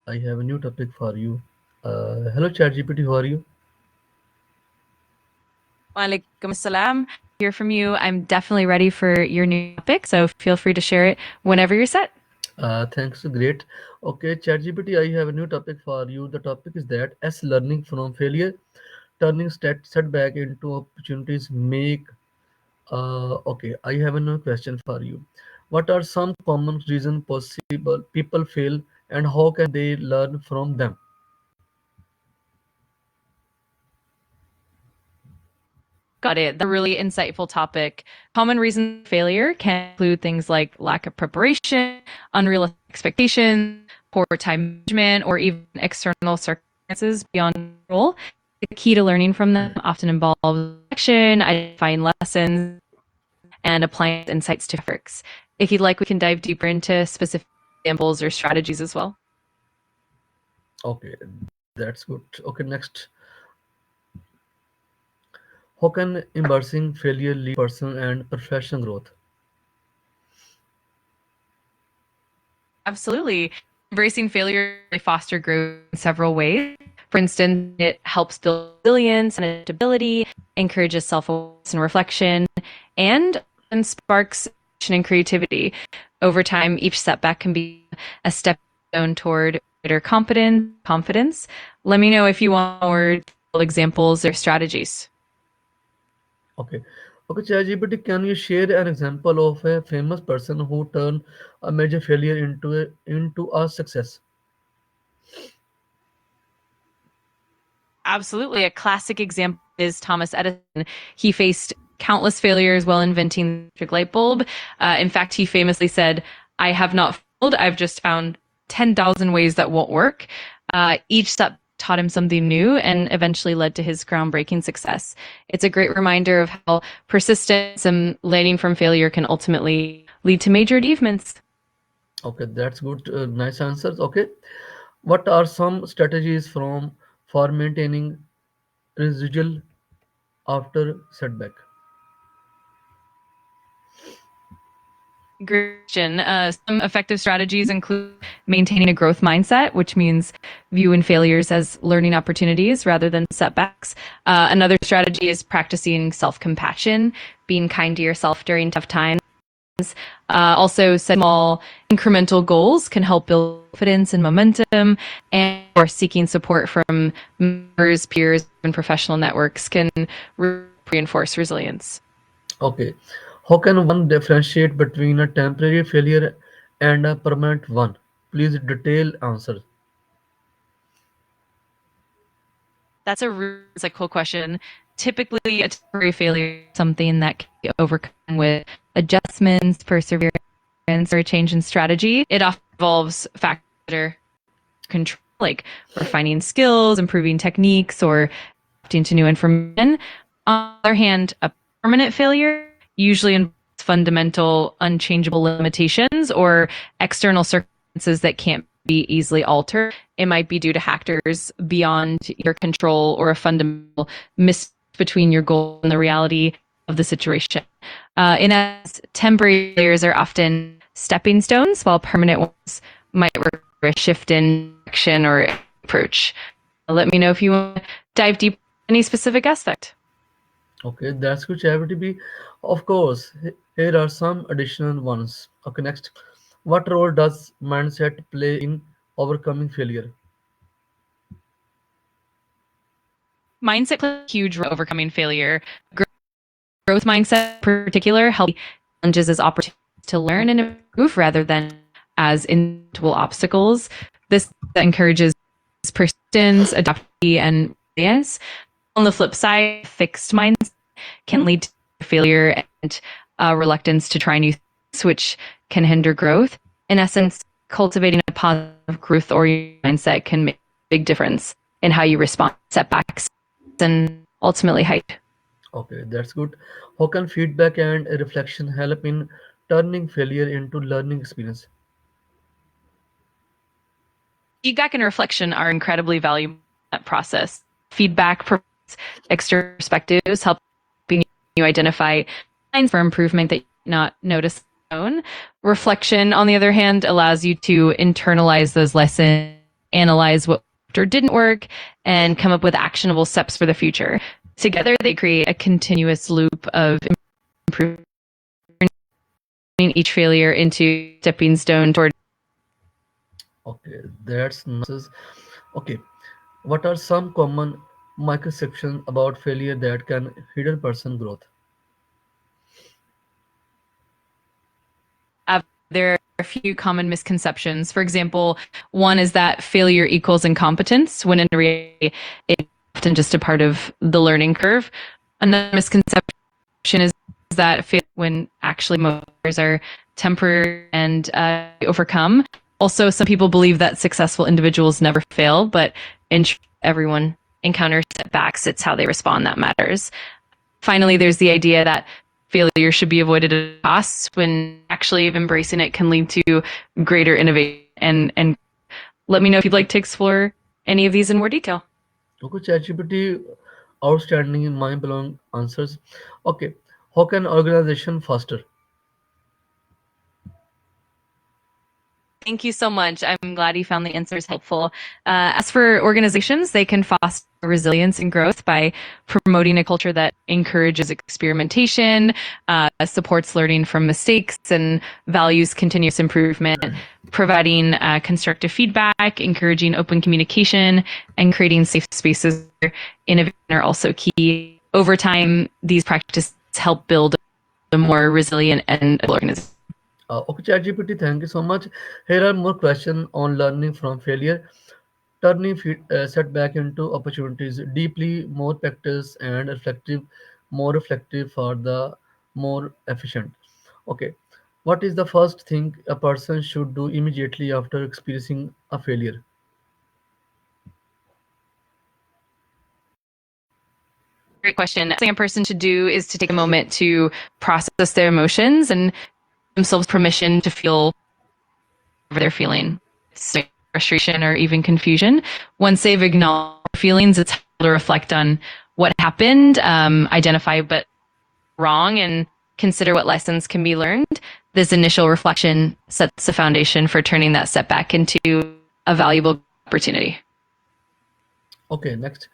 I have a new topic for you. Hello, ChatGPT. How are you? Walaikum assalam. Hear from you. I'm definitely ready for your new topic, so feel free to share it whenever you're set. Thanks. Great. Okay, ChatGPT. I have a new topic for you. The topic is that as learning from failure, turning setback into opportunities. Make. Okay, I have a new question for you. What are some common reasons possible people fail, and how can they learn from them? Got it. That's a really insightful topic. Common reasons for failure can include things like lack of preparation, unrealistic expectations, poor time management, or even external circumstances beyond control. The key to learning from them often involves action, identifying lessons, and applying insights to efforts. If you'd like, we can dive deeper into specific examples or strategies as well. Okay, that's good. Okay, next. How can embarrassing failure lead personal and professional growth? Absolutely. Embracing failure really foster growth in several ways. For instance, it helps build resilience and adaptability, encourages self-awareness and reflection, and sparks innovation and creativity. Over time, each setback can be a stepping stone toward greater confidence. Let me know if you want more examples or strategies. Okay. Okay, ChatGPT, can you share an example of a famous person who turned a major failure into a success? Absolutely. A classic example is Thomas Edison. He faced countless failures while inventing the electric light bulb. In fact, he famously said, I have not failed. I've just found 10,000 ways that won't work. Each step taught him something new and eventually led to his groundbreaking success. It's a great reminder of how persistence and learning from failure can ultimately lead to major achievements. Okay, that's good. Nice answers. Okay. What are some strategies for maintaining residual after setback? Great question. Some effective strategies include maintaining a growth mindset, which means viewing failures as learning opportunities rather than setbacks. Another strategy is practicing self compassion, being kind to yourself during tough times. Also, small incremental goals can help build confidence and momentum, and or seeking support from members, peers, and professional networks can reinforce resilience. Okay. How can one differentiate between a temporary failure and a permanent one? Please detail answer. That's a really cool question. Typically, a temporary failure is something that can be overcome with adjustments, perseverance, or a change in strategy. It often involves factors that are control, like refining skills, improving techniques, or adapting to new information. On the other hand, a permanent failure usually involves fundamental, unchangeable limitations or external circumstances that can't be easily altered. It might be due to factors beyond your control or a fundamental miss between your goal and the reality of the situation. In as temporary failures are often stepping stones, while permanent ones might require a shift in action or approach. Let me know if you want to dive deep in any specific aspect. Okay, that's good, Charity. Of course, here are some additional ones. Okay, next. What role does mindset play in overcoming failure? Mindset plays a huge role in overcoming failure. Growth mindset, in particular, helps challenges as opportunities to learn and improve rather than as inevitable obstacles. This encourages persistence, adaptability, and resilience. On the flip side, fixed mindset can lead to failure and reluctance to try new things, which can hinder growth. In essence, cultivating a positive growth-oriented mindset can make a big difference in how you respond to setbacks and ultimately height. Okay, that's good. How can feedback and reflection help in turning failure into learning experience? Feedback and reflection are incredibly valuable in that process. Feedback provides extra perspectives, helping you identify signs for improvement that you might not notice on your own. Reflection, on the other hand, allows you to internalize those lessons, analyze what worked or didn't work, and come up with actionable steps for the future. Together, they create a continuous loop of improving each failure into a stepping stone toward. Okay, that's nice. Okay, what are some common misconceptions about failure that can hinder person growth? There are a few common misconceptions. For example, one is that failure equals incompetence, when in reality, it's often just a part of the learning curve. Another misconception is that failure, when actually most failures are temporary and overcome. Also, some people believe that successful individuals never fail, but in truth, everyone encounters setbacks. It's how they respond that matters. Finally, there's the idea that failure should be avoided at all costs, when actually embracing it can lead to greater innovation. And let me know if you'd like to explore any of these in more detail. Okay, ChatGPT, outstanding, mind-blowing answers. Okay, how can organization faster? Thank you so much. I'm glad you found the answers helpful. As for organizations, they can foster resilience and growth by promoting a culture that encourages experimentation, supports learning from mistakes, and values continuous improvement, providing constructive feedback, encouraging open communication, and creating safe spaces where innovation are also key. Over time, these practices help build a more resilient and organization. Okay, ChatGPT, thank you so much. Here are more questions on learning from failure, turning setback into opportunities. Deeply more practice and reflective, more reflective for the more efficient. Okay, what is the first thing a person should do immediately after experiencing a failure? Great question. Something a person should do is to take a moment to process their emotions and themselves permission to feel whatever they're feeling, so frustration or even confusion. Once they've acknowledged their feelings, it's helpful to reflect on what happened, identify what wrong, and consider what lessons can be learned. This initial reflection sets the foundation for turning that setback into a valuable opportunity. Okay, next.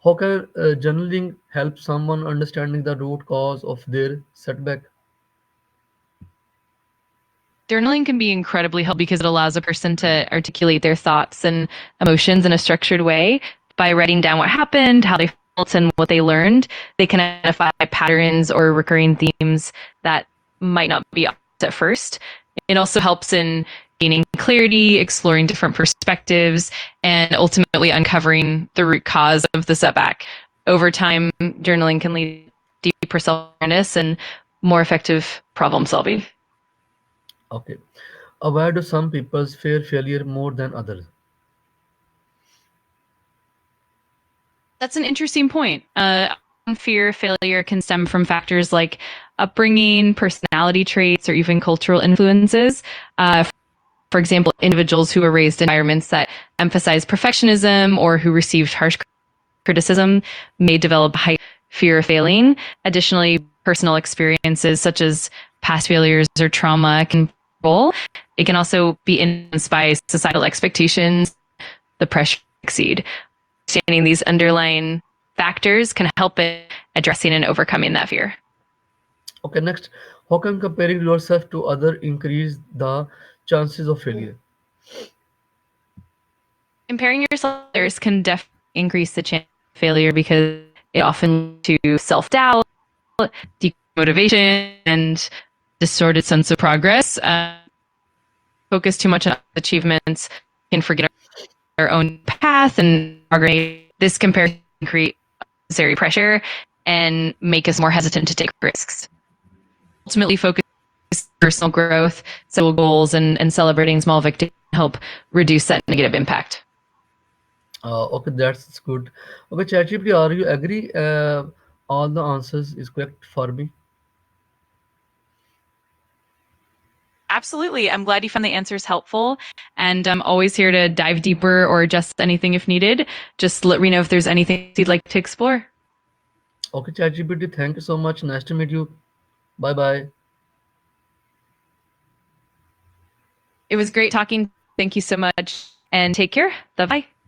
How can journaling help someone understanding the root cause of their setback? Journaling can be incredibly helpful because it allows a person to articulate their thoughts and emotions in a structured way. By writing down what happened, how they felt, and what they learned, they can identify patterns or recurring themes that might not be obvious at first. It also helps in gaining clarity, exploring different perspectives, and ultimately uncovering the root cause of the setback. Over time, journaling can lead to deeper self awareness and more effective problem solving. Okay. Why do some people fear failure more than others? That's an interesting point. Fear of failure can stem from factors like upbringing, personality traits, or even cultural influences. For example, individuals who were raised in environments that emphasize perfectionism or who received harsh criticism may develop high fear of failing. Additionally, personal experiences such as past failures or trauma can role. It can also be influenced by societal expectations, the pressure to succeed. Understanding these underlying factors can help in addressing and overcoming that fear. Okay, next. How can comparing yourself to other increase the chances of failure? Comparing yourself to others can definitely increase the chance of failure because it often leads to self-doubt, demotivation, and distorted sense of progress. Focus too much on achievements can forget our own path and progress. This comparison can create unnecessary pressure and make us more hesitant to take risks. Ultimately, focus on personal growth, settle goals, and celebrating small victories help reduce that negative impact. Okay, that's good. Okay, ChatGPT, are you agree? All the answers is correct for me. Absolutely. I'm glad you found the answers helpful. And I'm always here to dive deeper or adjust anything if needed. Just let me know if there's anything you'd like to explore. Okay, ChatGPT, thank you so much. Nice to meet you. Bye bye. It was great talking. Thank you so much. and take care. Bye bye.